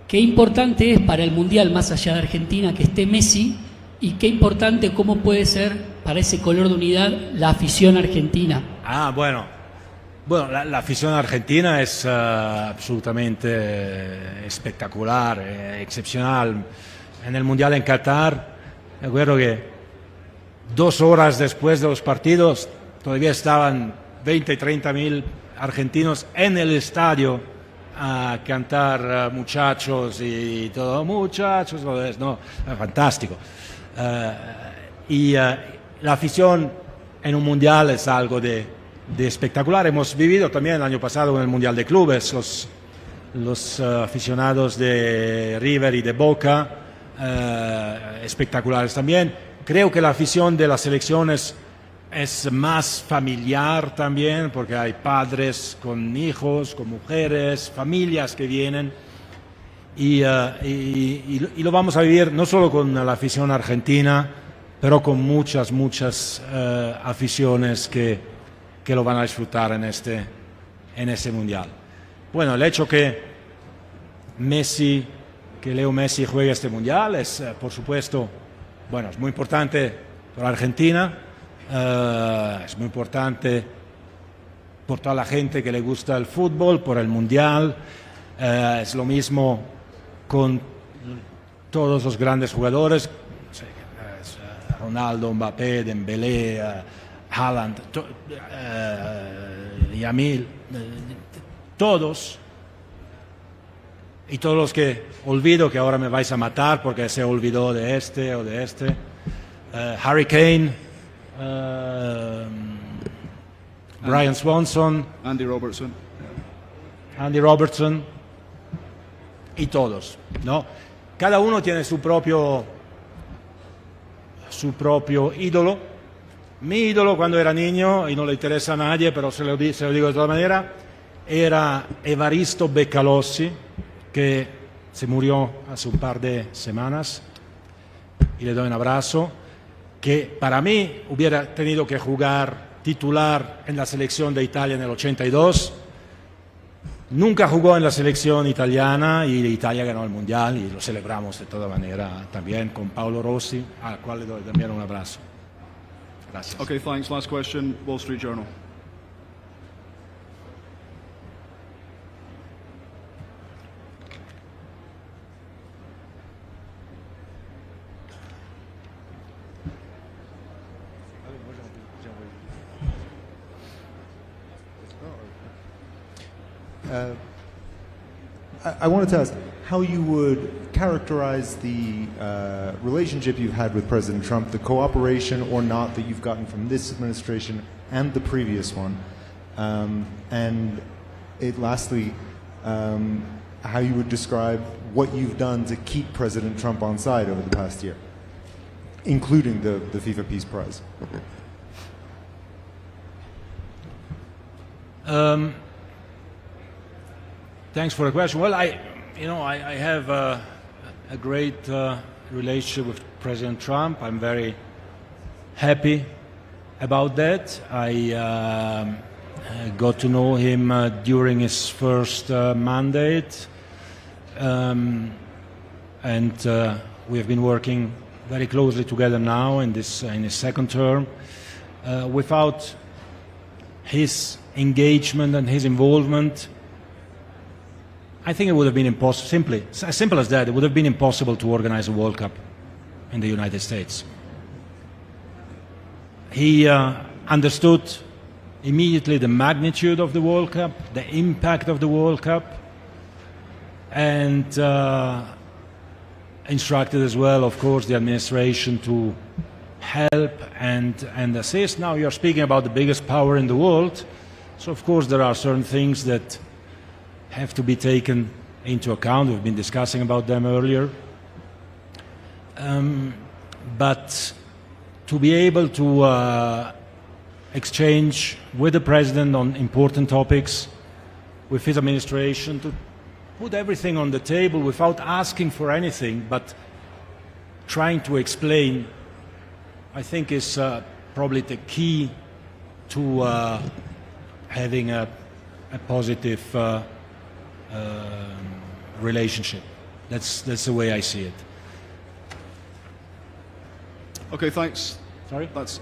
¿Qué importante es para el Mundial, más allá de Argentina, que esté Messi? ¿Y qué importante, cómo puede ser para ese color de unidad la afición argentina? Bueno, la afición argentina es absolutamente espectacular, excepcional. En el Mundial en Qatar, me acuerdo que 2 horas después de los partidos todavía estaban 20 y 30 mil argentinos en el estadio a cantar muchachos y todo, muchachos, no, fantástico. Y la afición en un mundial es algo de espectacular. Hemos vivido también el año pasado en el Mundial de Clubes, los aficionados de River y de Boca, espectaculares también. Creo que la afición de las selecciones es más familiar también, porque hay padres con hijos, con mujeres, familias que vienen, y lo vamos a vivir no solo con la afición argentina, pero con muchas aficiones que lo van a disfrutar en este mundial. Bueno, el hecho que Leo Messi juegue este mundial es, por supuesto, bueno, es muy importante para Argentina. Es muy importante por toda la gente que le gusta el fútbol, por el mundial. Es lo mismo con todos los grandes jugadores, Ronaldo, Mbappé, Dembélé, Haaland, Yamil, todos. Y todos los que olvido, que ahora me vais a matar porque se olvidó de este o de este. Harry Kane, Brian Swanson, Andy Robertson y todos, ¿no? Cada uno tiene su propio ídolo. Mi ídolo cuando era niño, y no le interesa a nadie, pero se lo digo de todas maneras, era Evaristo Becalossi, que se murió hace un par de semanas, y le doy un abrazo, que para mí hubiera tenido que jugar titular en la selección de Italia en el 82. Nunca jugó en la selección italiana y Italia ganó el Mundial y lo celebramos de toda manera también con Paolo Rossi, al cual le doy también un abrazo. Gracias. Okay, thanks. Last question, Wall Street Journal. I wanted to ask how you would characterize the relationship you've had with President Trump, the cooperation or not that you've gotten from this administration and the previous one, and lastly, how you would describe what you've done to keep President Trump on side over the past year, including the FIFA Peace Prize. Thanks for the question. Well, I have a great relationship with President Trump. I'm very happy about that. I got to know him during his first mandate, and we have been working very closely together now in his second term. Without his engagement and his involvement, I think it would have been impossible, as simple as that, it would have been impossible to organize a World Cup in the United States. He understood immediately the magnitude of the World Cup, the impact of the World Cup, and instructed as well, of course, the administration to help and assist. Now you're speaking about the biggest power in the world, so of course there are certain things that have to be taken into account. We've been discussing about them earlier. But to be able to exchange with the President on important topics, with his administration, to put everything on the table without asking for anything, but trying to explain, I think is probably the key to having a positive relationship. That's the way I see it. Okay, thanks. Sorry? That's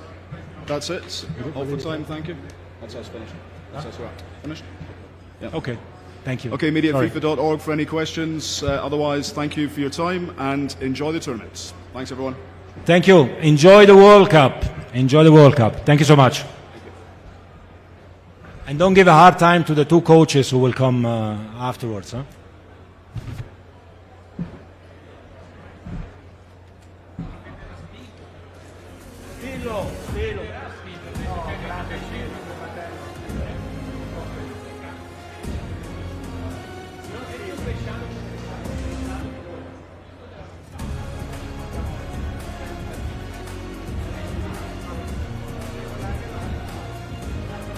it. All for time, thank you. That's us finished. That's us finished. Yeah. Okay, thank you. Okay, media@fifa.org for any questions. Otherwise, thank you for your time and enjoy the tournaments. Thanks, everyone. Thank you. Enjoy the World Cup. Enjoy the World Cup. Thank you so much. And don't give a hard time to the two coaches who will come afterwards. Huh?